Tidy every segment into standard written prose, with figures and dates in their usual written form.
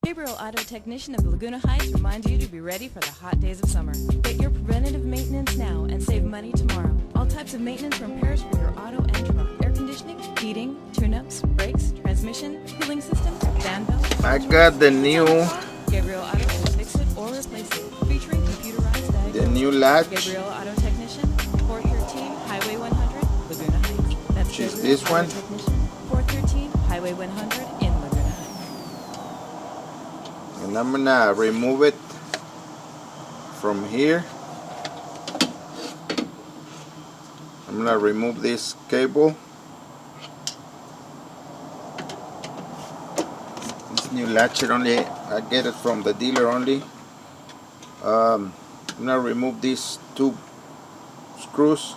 Gabriel Auto Technician of Laguna Heights reminds you to be ready for the hot days of summer. Get your preventative maintenance now and save money tomorrow. All types of maintenance and repairs for your auto and truck. Air conditioning, heating, tune-ups, brakes, transmission, cooling system, fan belt. I got the new Gabriel Auto will fix it or replace it. Featuring computerized diagnosis. the new latch. Gabriel Auto Technician, 413 Highway 100, Laguna Heights. That's Which is Gabriel this Auto one. Technician, 413 Highway 100 in Laguna Heights. And I'm gonna remove it from here. I'm gonna remove this cable. This new latch only, I get it from the dealer only. I'm gonna remove these two screws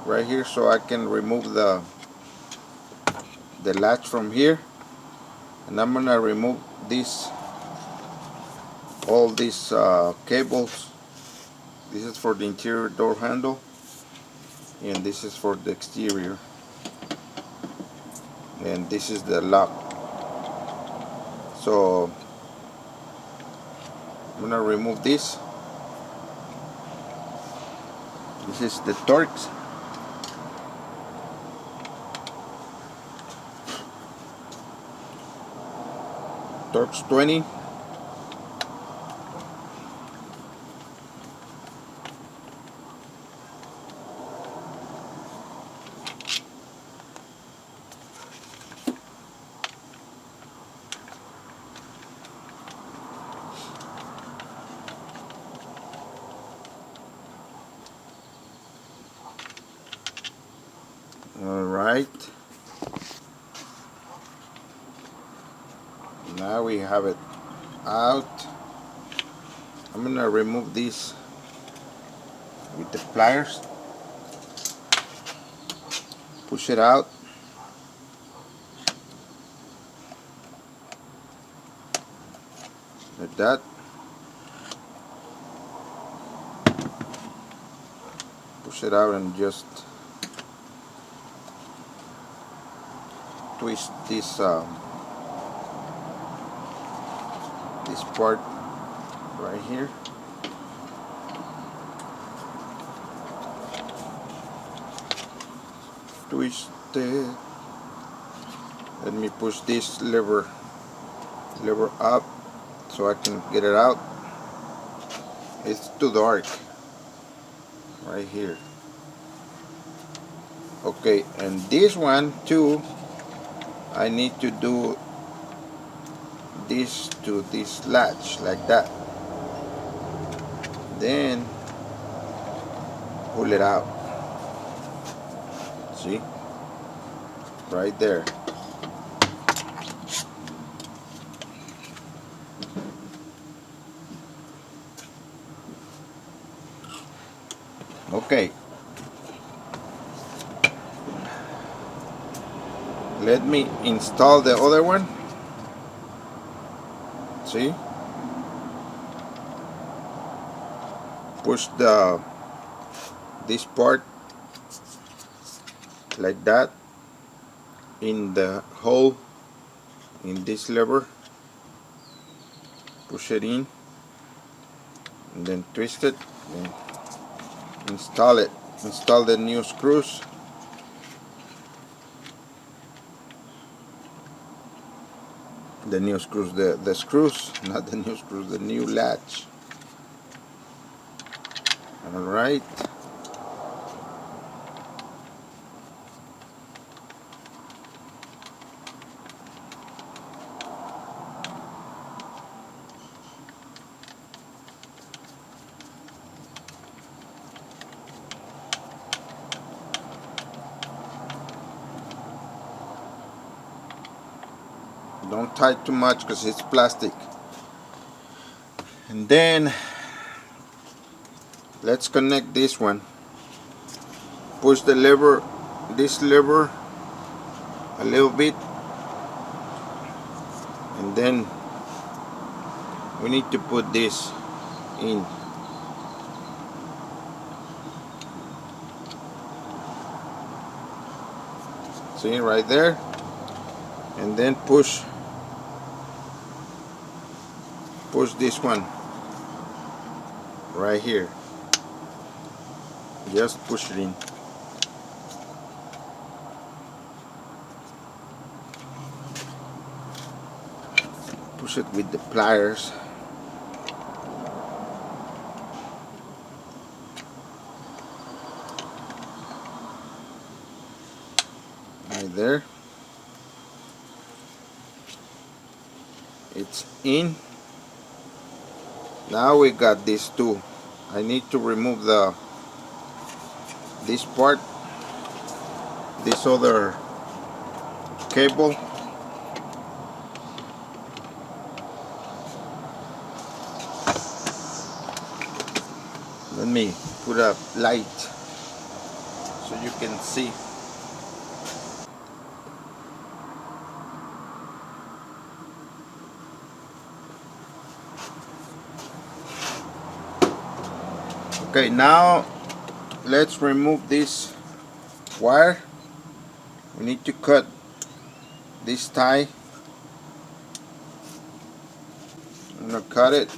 right here so I can remove the latch from here, and I'm gonna remove this all these cables. This is for the interior door handle and this is for the exterior, and this is the lock. So I'm gonna remove this. This is the Torx. Torx 20. Alright, now we have it out. I'm gonna remove this with the pliers, push it out, like that. Push it out and just twist this this part right here. Twist it. Let me push this lever up so I can get it out. It's too dark right here. Okay, and this one too, I need to do this to this latch like that, then pull it out. See, right there. Okay, let me install the other one. See, push this part like that in the hole in this lever, push it in and then twist it, then install it. Install the new screws. The new screws, the screws, not the new screws, the new latch. Alright. Don't tie too much because it's plastic. And then let's connect this one. Push the lever, this lever a little bit, and then we need to put this in. See, right there, and then push push this one right here. Just push it in. Push it with the pliers. Right there. It's in. Now we got these two. I need to remove this part, this other cable. Let me put a light so you can see. Okay, now let's remove this wire. We need to cut this tie. I'm gonna cut it.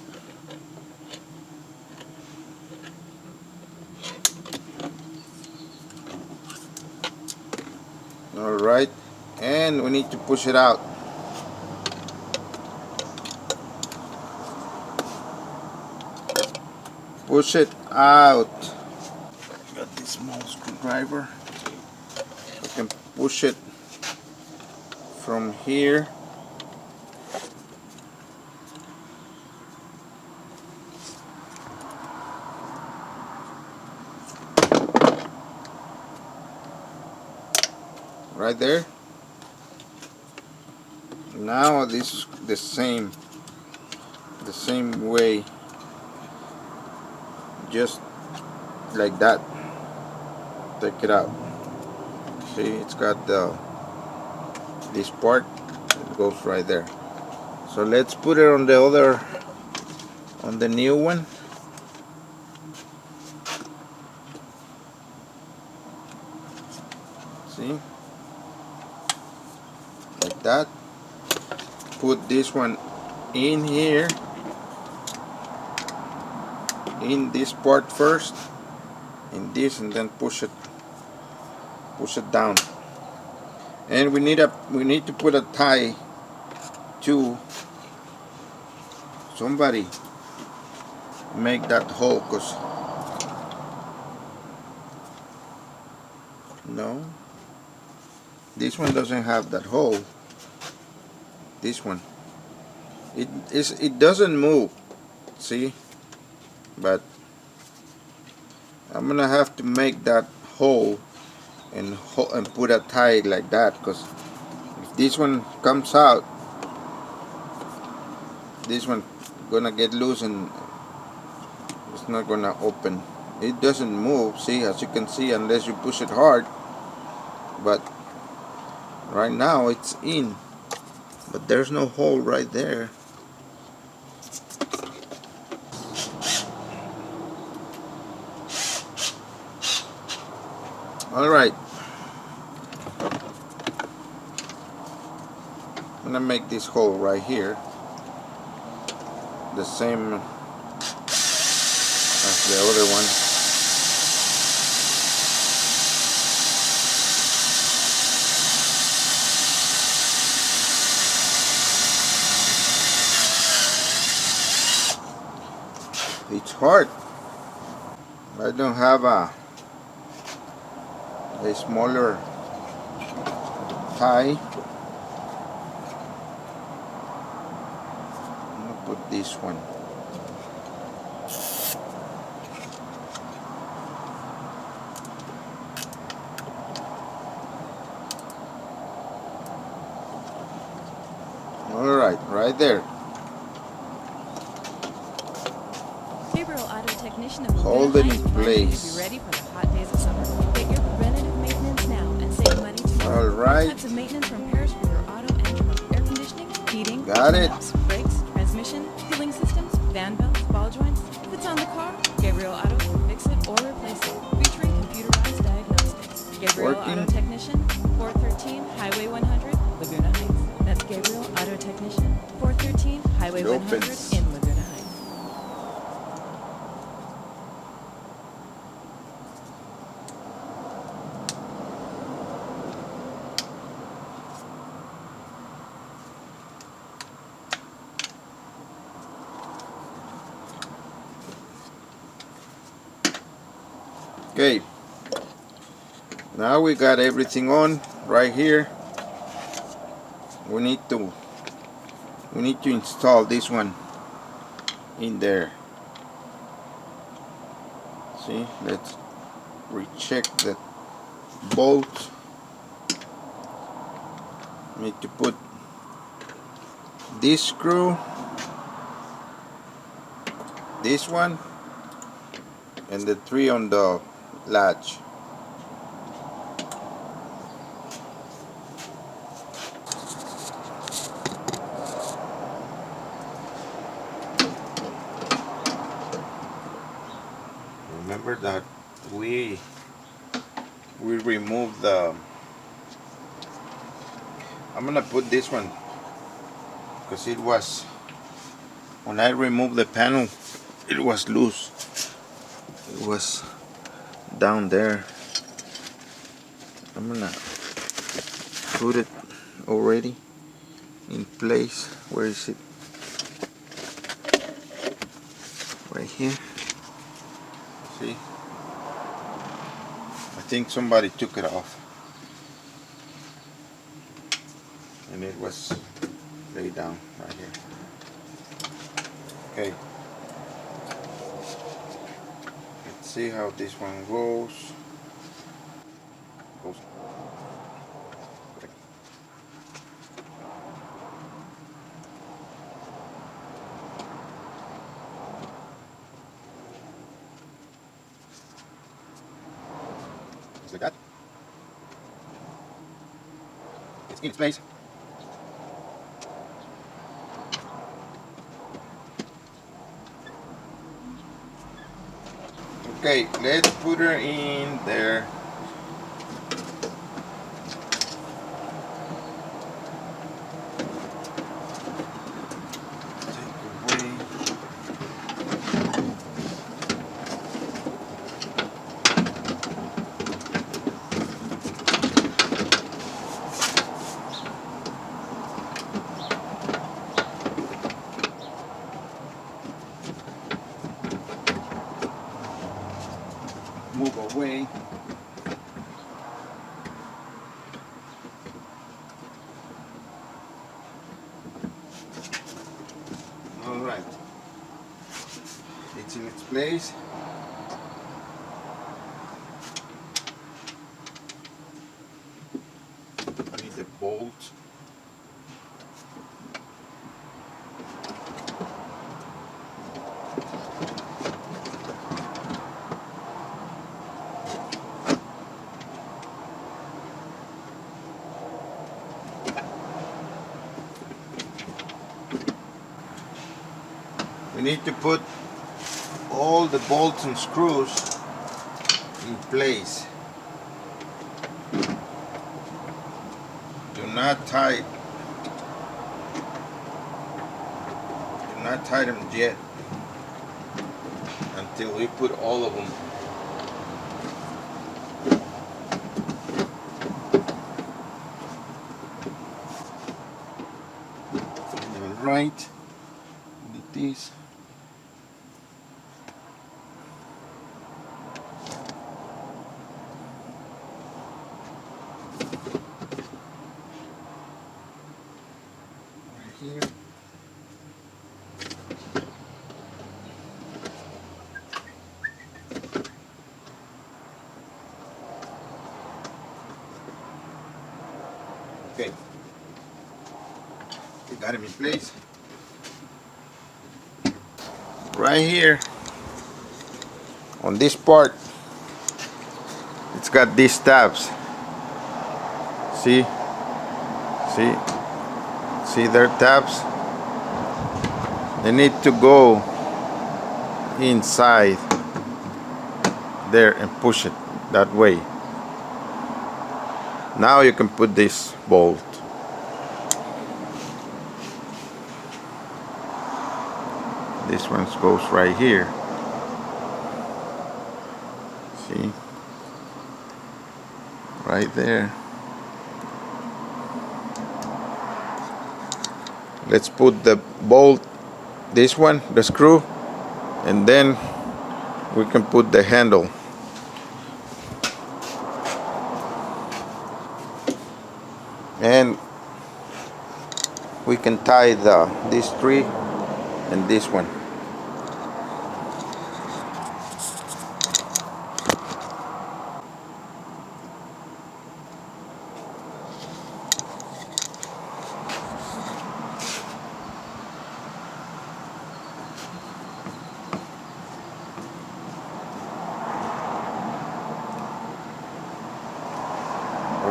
Alright, and we need to push it out. Push it out. Got this small screwdriver. I can push it from here. Right there. Now this is the same way, just like that. Take it out. See, it's got this part. It goes right there. So let's put it on the new one. See, like that. Put this one in here, in this part first, in this, and then push it down. And we need to put a tie to. Somebody make that hole, cause no, this one doesn't have that hole. This one, it doesn't move, see, but I'm gonna have to make that hole and put a tie like that, because if this one comes out, this one gonna get loose and it's not gonna open. It doesn't move, see, as you can see, unless you push it hard. But right now it's in. But there's no hole right there. Alright. I'm gonna make this hole right here the same as the other one. It's hard. I don't have a smaller tie. I'm gonna put this one. All right there. Hold it in place. Be ready for the hot days of summer. Get your preventative maintenance now and save money tomorrow. All right. Types of maintenance and repairs for your auto and truck: air conditioning, heating, got it. lamps, brakes, transmission, cooling systems, fan belts, ball joints. If it's on the car, Gabriel Auto will fix it or replace it, featuring computerized diagnostics. Gabriel Auto Technician, 413 Highway 100, Laguna Heights. That's Gabriel Auto Technician, 413 Highway 100 in Laguna Heights. Okay, now we got everything on right here. We need to install this one in there. See, let's recheck the bolt. Need to put this screw, this one, and the 3 on the latch. Remember that we removed the, I'm gonna put this one because it was, when I removed the panel, it was loose. It was down there. I'm gonna put it already in place. Where is it? Right here. See? I think somebody took it off. And it was laid down right here. Okay. Let's see how this one goes. Just like that. It's in its place. Okay, let's put her in there. Take away. Move away. All right, it's in its place. I need the bolt. We need to put all the bolts and screws in place. Do not tighten them yet until we put all of them. All right, need this. Here. Okay, we got him in place. Right here on this part, it's got these tabs. See? See their tabs? They need to go inside there and push it that way. Now you can put this bolt. This one goes right here. See? Right there. Let's put the bolt, this one, the screw, and then we can put the handle then we can tie these three and this one.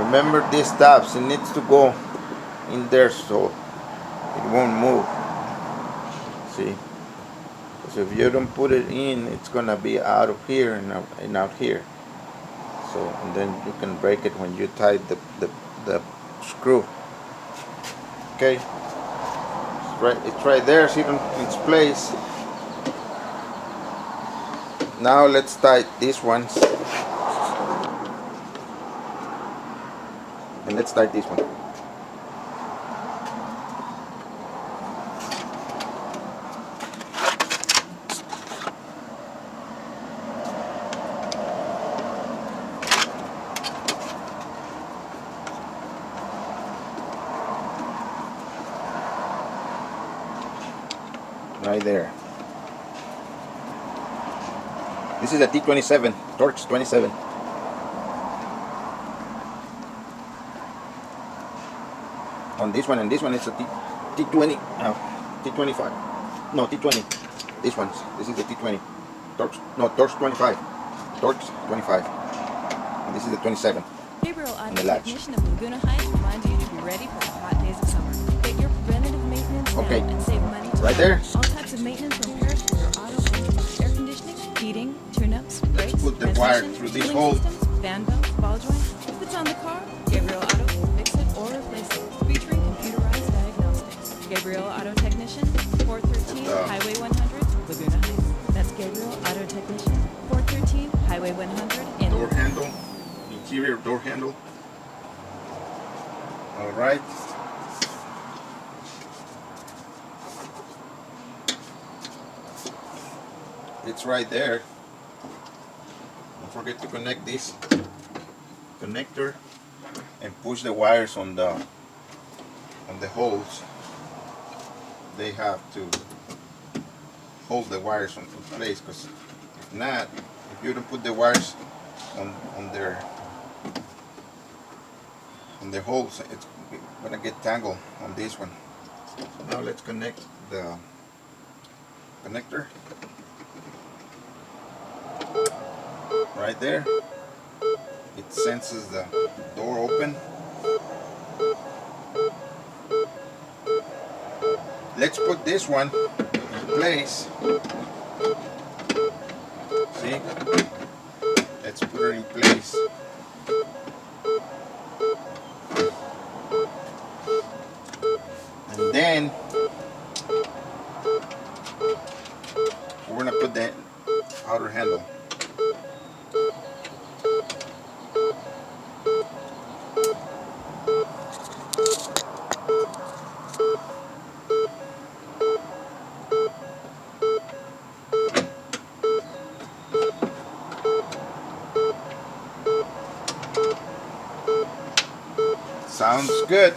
Remember these tabs, it needs to go in there so it won't move. See? So if you don't put it in, it's gonna be out of here and out here. So, and then you can break it when you tie the screw. Okay? It's right there, see it in its place. Now let's tie these ones. And let's tie this one. Right there. This is a T27, Torx 27. On this one and this one it's a T20, T25, no T20. This is the T20, Torx 25, Torx 25, and this is the 27. Gabriel And Auto the Latch. Technician of Laguna Heights reminds you to be ready for the hot days of summer. Get your preventative maintenance Okay. now and save money tomorrow. Right there. All types of maintenance repairs for your auto and air conditioning, heating, tune-ups, brakes, Put the wire transmission, through this cooling hole. systems, fan belts, ball joints. If it's on the car, Gabriel Auto will fix it or replace it, featuring computerized diagnostics. Gabriel Auto Technician, 413 Highway 100, Laguna Heights. That's Gabriel Auto Technician, 413 Highway 100 in Door handle, interior door handle. All right. It's right there. Don't forget to connect this connector and push the wires on the holes. They have to hold the wires in place, because if not, if you don't put the wires on their holes, it's gonna get tangled on this one. So now let's connect the connector right there. It senses the door open. Let's put this one in place. See? Let's put her in place. And then we're gonna put the outer handle. Sounds good.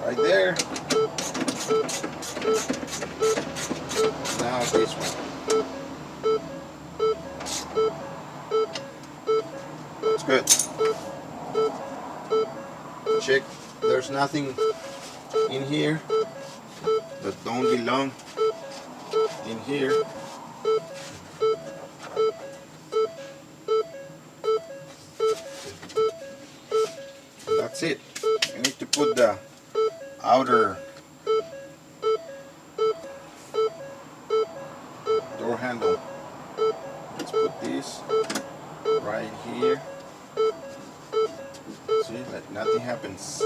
Right there. Now this one. That's good. Check. There's nothing in here that don't belong in here. That's it. You need to put the outer door handle. Let's put this right here. See, like nothing happens.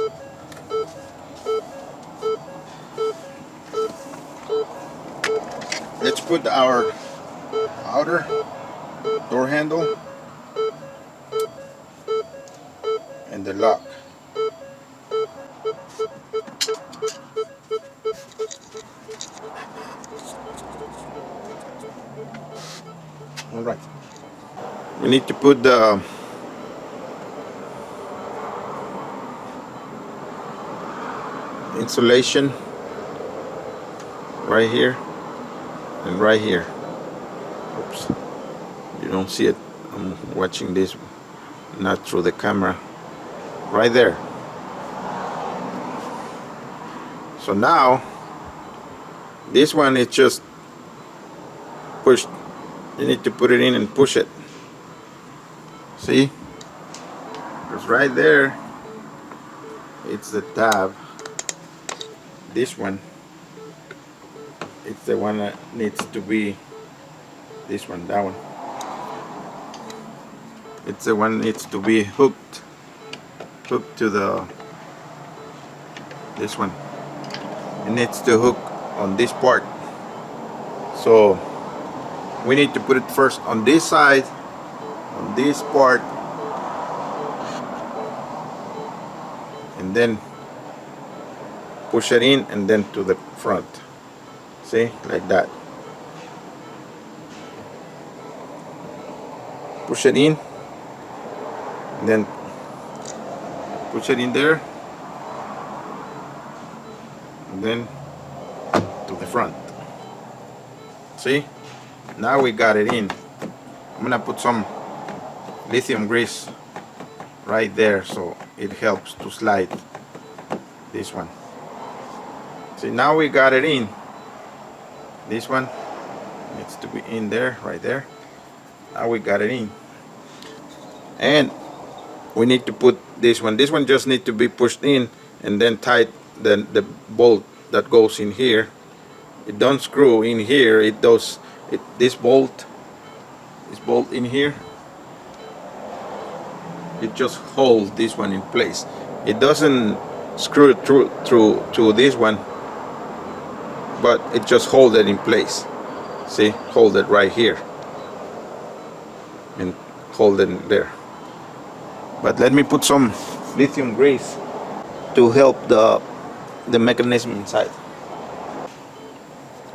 Let's put our outer door handle and the lock. All right. We need to put the insulation right here and right here. Oops. You don't see it. I'm watching this not through the camera. Right there. So now this one is just pushed. You need to put it in and push it. See? Because right there it's the tab. This one, it's the one that needs to be this one, that one. It's the one that needs to be hooked to the this one. It needs to hook on this part. So we need to put it first on this side, on this part, and then push it in and then to the front. See, like that. Push it in, and then push it in there, and then to the front. See, now we got it in. I'm gonna put some lithium grease right there so it helps to slide this one. See, now we got it in. This one needs to be in there, right there. Now we got it in. And we need to put this one. This one just needs to be pushed in and then tight the bolt that goes in here. It don't screw in here. It does. This bolt in here, it just holds this one in place. It doesn't screw it through this one, but it just holds it in place. See, hold it right here and hold it there. But let me put some lithium grease to help the mechanism inside.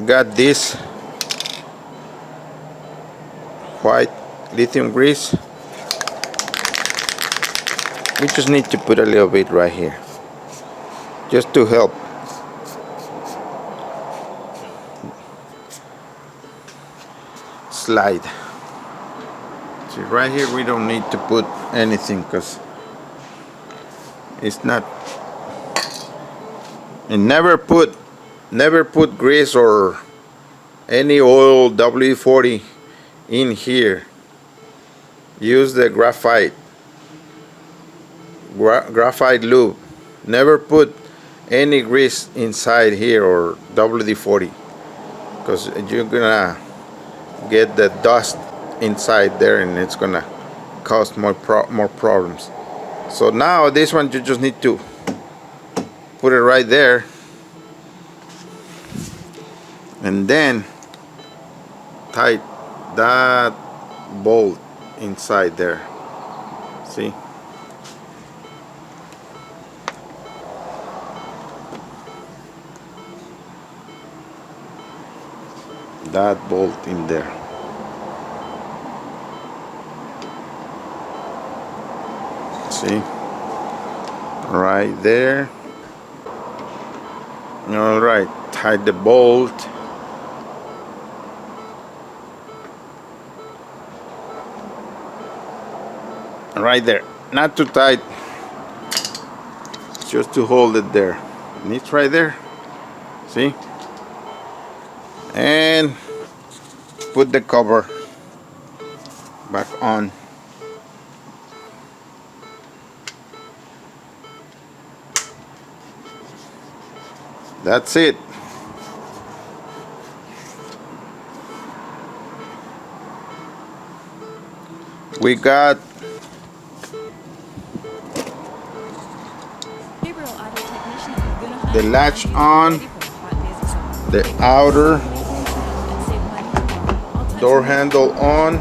Got this white lithium grease. We just need to put a little bit right here, just to help. Slide. See, right here we don't need to put anything because it's not. And never put grease or any oil W40 in here. Use the graphite lube. Never put any grease inside here or WD-40, because you're gonna get the dust inside there and it's gonna cause more problems. So now this one you just need to put it right there and then tight that bolt inside there. See? That bolt in there. See? Right there. All right, tight the bolt. Right there, not too tight, just to hold it there. And it's right there. See? And put the cover back on. That's it. We got the latch on, the outer door handle on.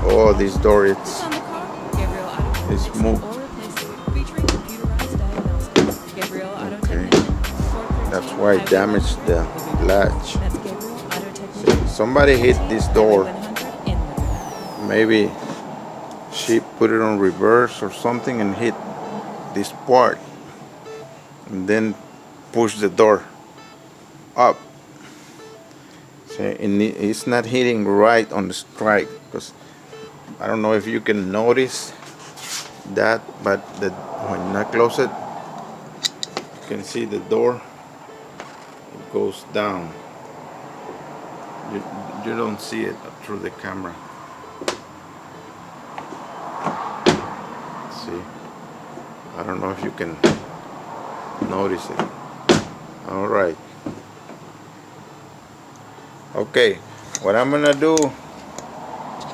Oh, this door it's moved. Okay, that's why it damaged the latch. That's Gabriel, auto technician. Somebody hit this door. 100 in Laguna Heights. Maybe she put it on reverse or something and hit this part and then push the door up. So it's not hitting right on the strike, because I don't know if you can notice that, but when I close it, you can see the door, it goes down. You don't see it through the camera. See, I don't know if you can notice it. All right. Okay, what I'm gonna do,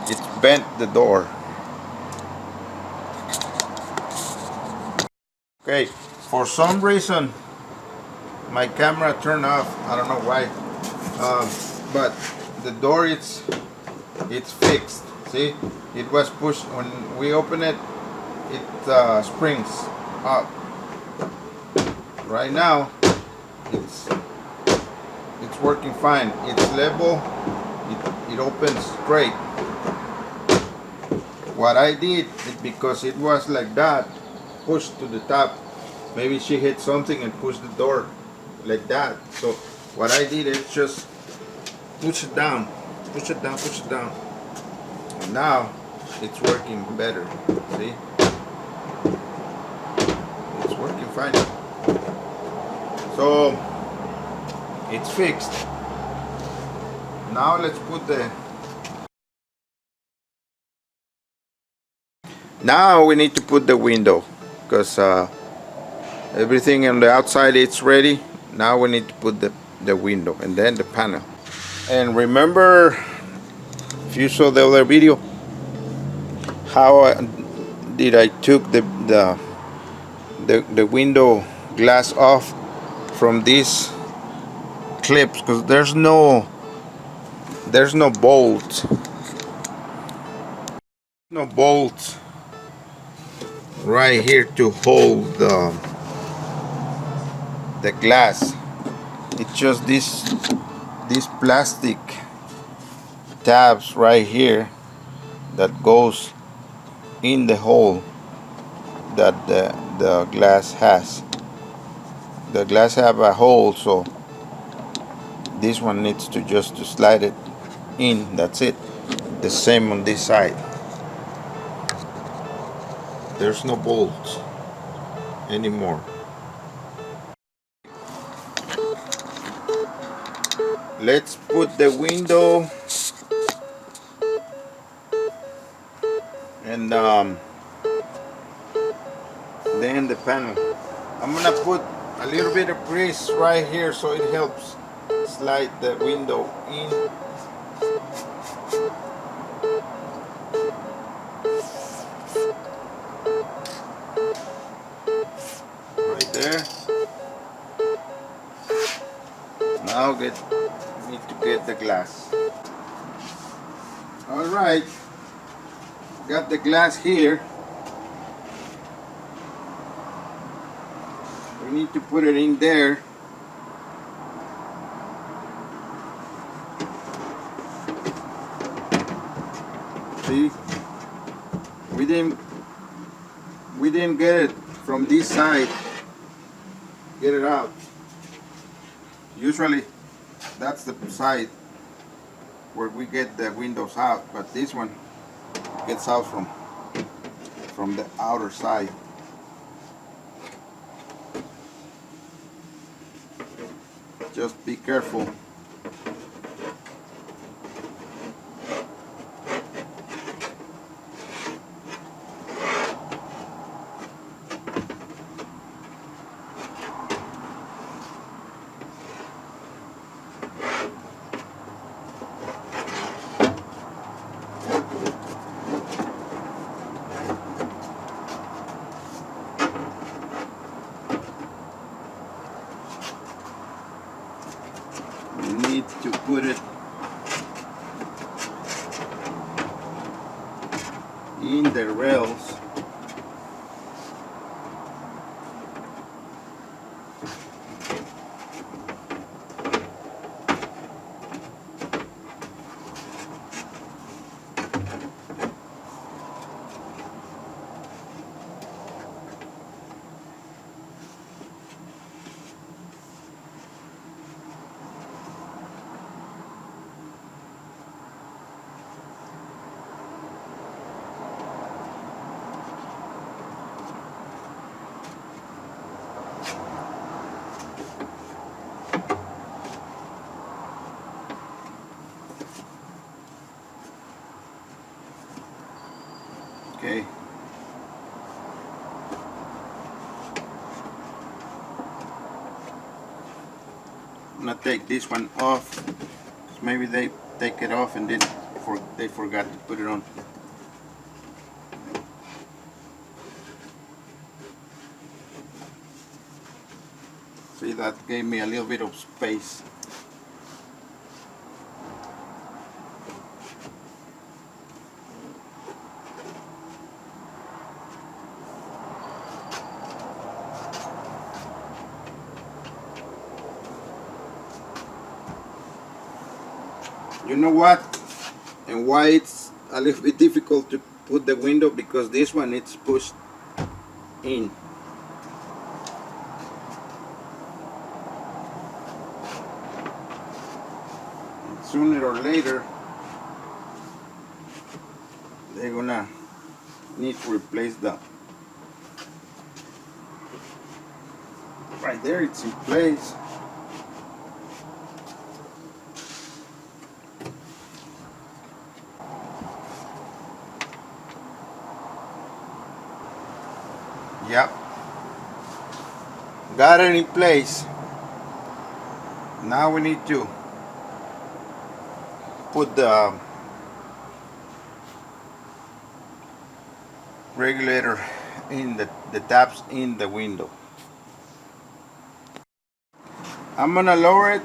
it's bent the door. Okay, for some reason my camera turned off. I don't know why, but the door it's fixed. See, it was pushed when we open it. It springs up. Right now, it's working fine. It's level. It opens straight. What I did is, because it was like that, pushed to the top. Maybe she hit something and pushed the door like that. So what I did is just push it down, push it down, push it down. And now it's working better. See? It's working fine. So it's fixed. Now let's put the... Now we need to put the window, because everything on the outside it's ready. Now we need to put the window and then the panel. And remember, if you saw the other video, how did I took the window glass off from these clips, because there's no bolt. No bolt right here to hold the glass. It's just these plastic tabs right here that goes in the hole that the glass has. The glass have a hole, so this one needs to just slide it in. That's it. The same on this side. There's no bolts anymore. Let's put the window and then the panel. I'm gonna put a little bit of grease right here so it helps slide the window in. Right there. Now need to get the glass. All right, got the glass here. We need to put it in there. See, we didn't get it from this side. Get it out. Usually that's the side where we get the windows out, but this one gets out from the outer side. Just be careful. You need to put it in the rails. I'm gonna take this one off. Maybe they take it off and then they forgot to put it on. See, that gave me a little bit of space. You know what? And why it's a little bit difficult to put the window, because this one it's pushed in. And sooner or later they're gonna need to replace the right there. It's in place. Yep, got it in place. Now we need to put the regulator in the taps in the window. I'm gonna lower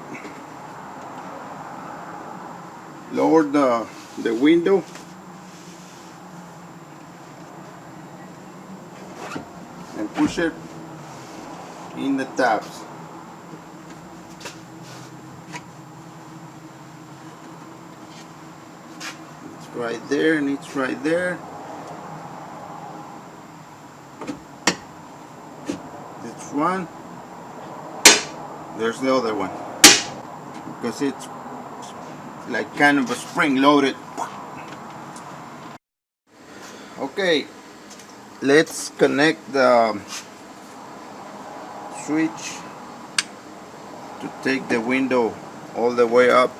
the window, and push it in the taps. It's right there, and it's right there. That's one. There's the other one, because it's like kind of a spring loaded. Okay, let's connect the switch to take the window all the way up.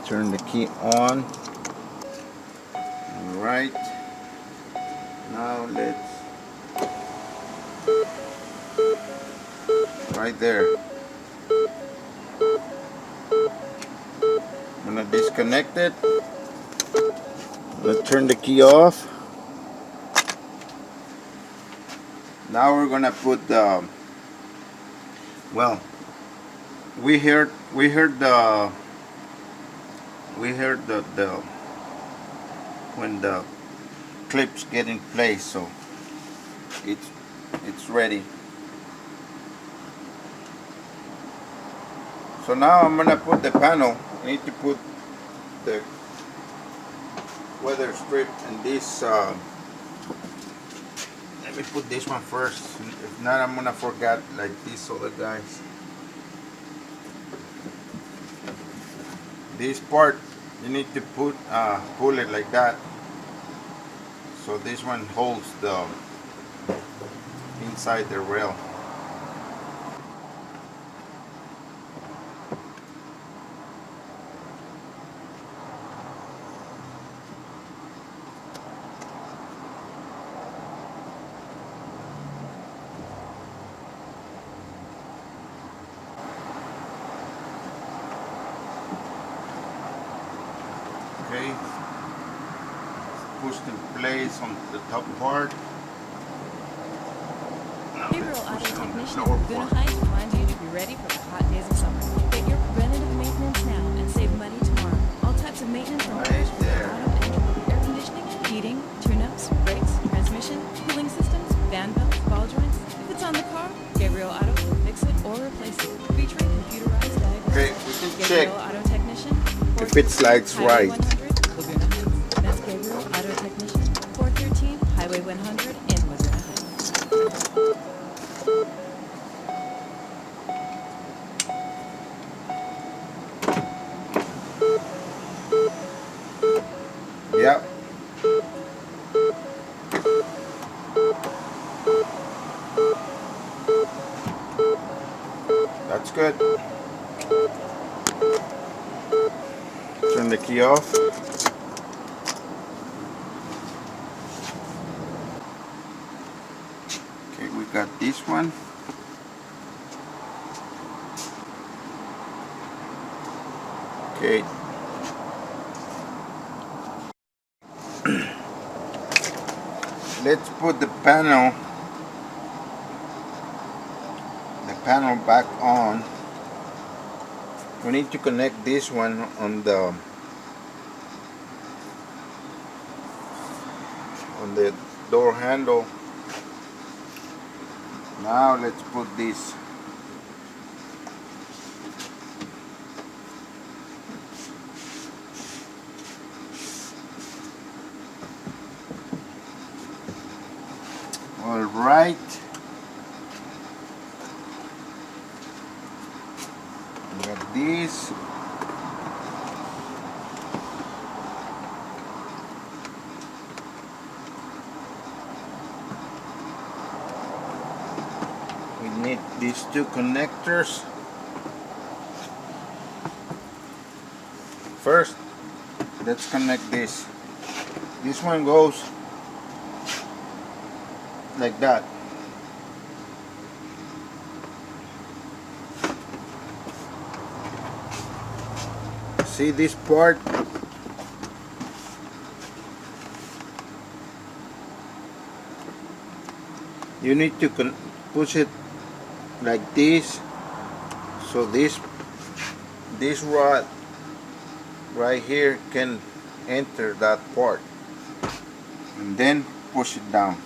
Turn the key on. All right, now let's right there. I'm gonna disconnect it. I'm gonna turn the key off. Now we're gonna put the, well, we heard the when the clips get in place, so it's ready. So now I'm gonna put the panel. I need to put the weather strip and this. Let me put this one first. If not, I'm gonna forget like these other guys. This part you need to put pull it like that, so this one holds the inside the rail. Okay, pushed in place on the top part. Now let's Gabriel push Auto it on the Technician lower of Laguna part. Heights reminds you to be ready for the hot days of summer. Get your preventative maintenance now and save money tomorrow. All types of maintenance Right repairs for your there. auto and air conditioning, heating, tune-ups, brakes, transmission, cooling systems, fan belts, ball joints. If it's on the car, Gabriel Auto will fix it or replace it, featuring computerized diagnosis. Okay, we can check Gabriel Auto Technician, if it slides Highway right. 100, Laguna Heights. That's Gabriel Auto Technician, 413 Highway 100 in Laguna Heights. Yep. That's good. Turn the key off. Okay, we got this one. Okay. Let's put the panel back on. We need to connect this one on the door handle. Now let's put this. All right. We got this. We need these two connectors. First, let's connect this. This one goes like that. See this part? You need to push it like this, so this rod right here can enter that part, and then push it down.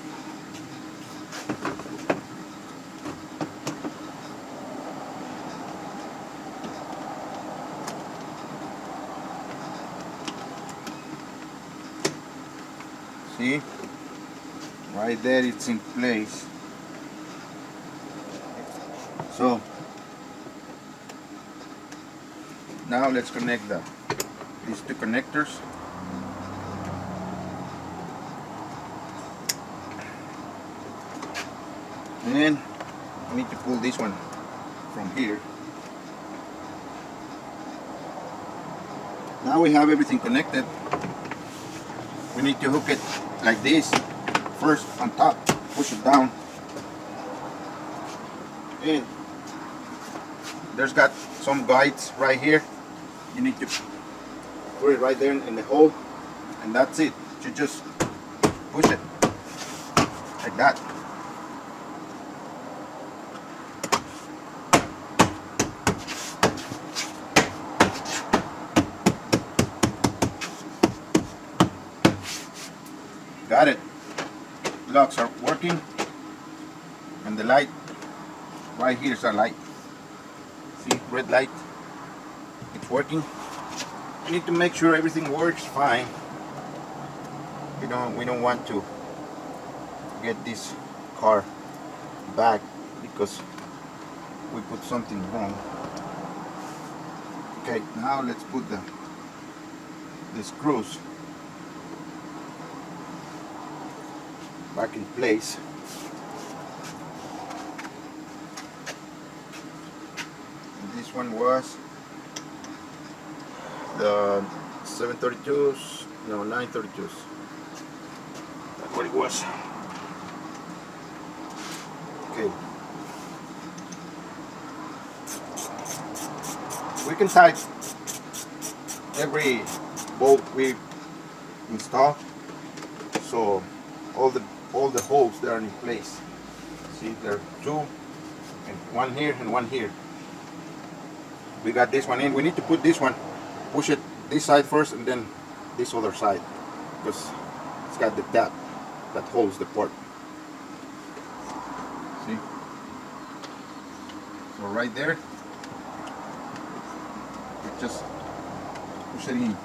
See? Right there, it's in place. So now let's connect these two connectors. And then we need to pull this one from here. Now we have everything connected. We need to hook it like this. First on top, push it down. And there's got some guides right here. You need to put it right there in the hole, and that's it. You just push it like that. Got it. Locks are working, and the light right here is a light. See, red light. It's working. You need to make sure everything works fine. We don't want to get this car back because we put something wrong. Okay, now let's put the screws back in place. This one was the 732s, no, 932s. That's what it was. Okay. We can tight every bolt we install, so all the holes that are in place. See, there are two, and one here and one here. We got this one in. We need to put this one, push it this side first and then this other side, because it's got the tab that holds the port. See? So right there, you just push it in.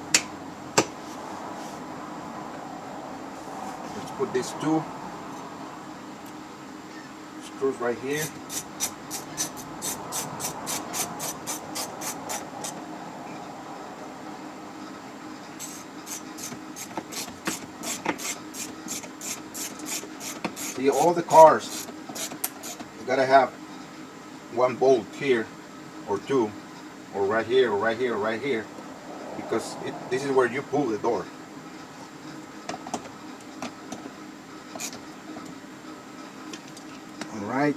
Let's put these two screws right here. See, all the cars, you gotta have one bolt here, or two, or right here, or right here, or right here, because this is where you pull the door. All right.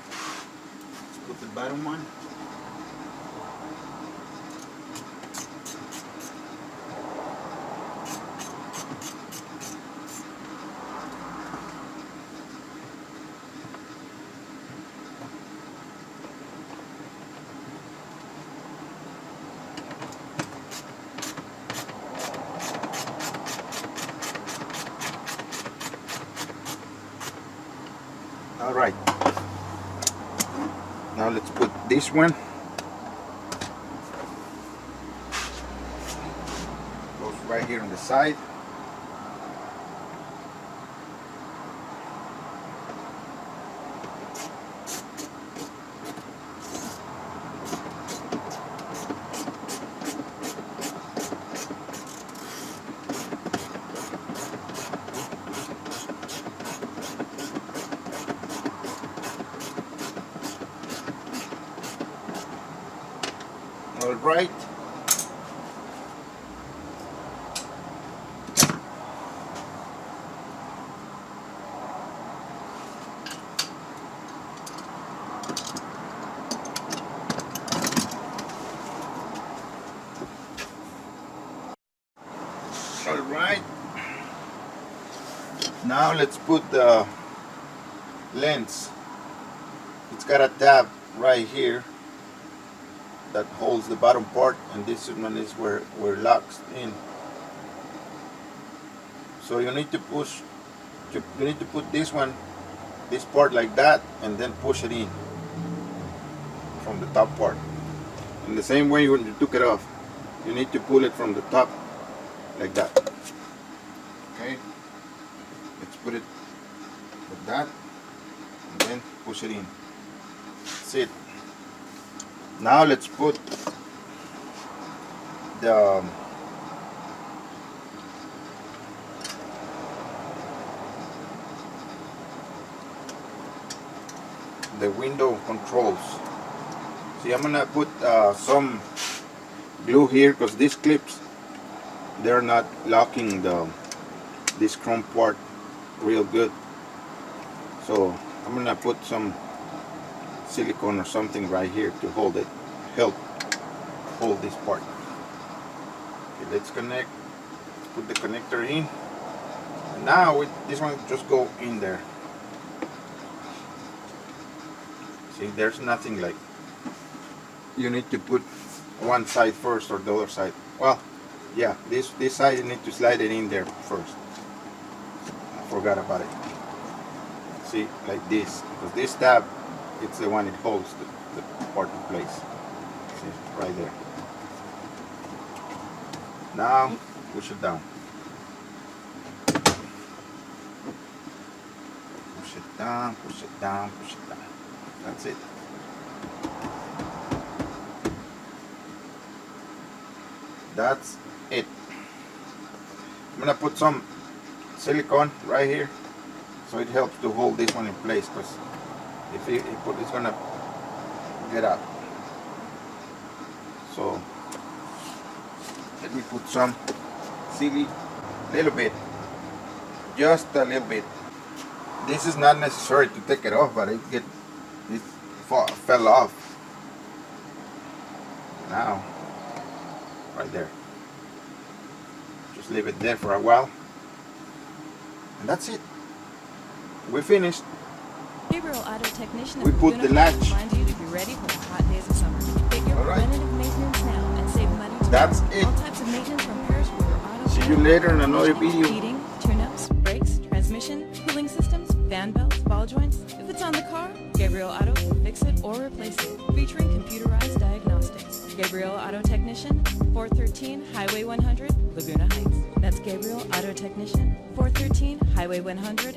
Let's put the bottom one. Now let's put this one. Goes right here on the side. All right. All right. Now let's put the lens. It's got a tab right here that holds the bottom part, and this one is where it locks in. So you need to push, you need to put this part like that, and then push it in from the top part. In the same way when you took it off, you need to pull it from the top like that. Okay, let's put it like that, and then push it in. That's it. Now let's put the window controls. See, I'm gonna put some glue here because these clips, they're not locking this chrome part real good. So I'm gonna put some silicone or something right here to hold it, help hold this part. Okay, let's connect. Put the connector in. And now this one just go in there. See, there's nothing like you need to put one side first or the other side. Well, yeah, this side you need to slide it in there first. I forgot about it. See, like this, because this tab, it's the one it holds the part in place. See, right there. Now push it down. Push it down, push it down, push it down. That's it. That's it. I'm gonna put some silicone right here so it helps to hold this one in place, because if you put it's gonna get out. So let me put some silly, little bit, just a little bit. This is not necessary to take it off, but it fell off. Now, right there. Just leave it there for a while, and that's it. We're finished. Gabriel Auto Technician We put the latch. reminds you to be ready for the hot days of summer. Get your All right. preventative maintenance now and save money tomorrow. That's it. All types of maintenance repairs for your auto. See you later in another video. Heating, tune-ups, brakes, transmission, cooling systems, fan belts, ball joints. If it's on the car, Gabriel Auto can fix it or replace it. Featuring computerized diagnostics. Gabriel Auto Technician, 413 Highway 100, Laguna Heights. That's Gabriel Auto Technician, 413 Highway 100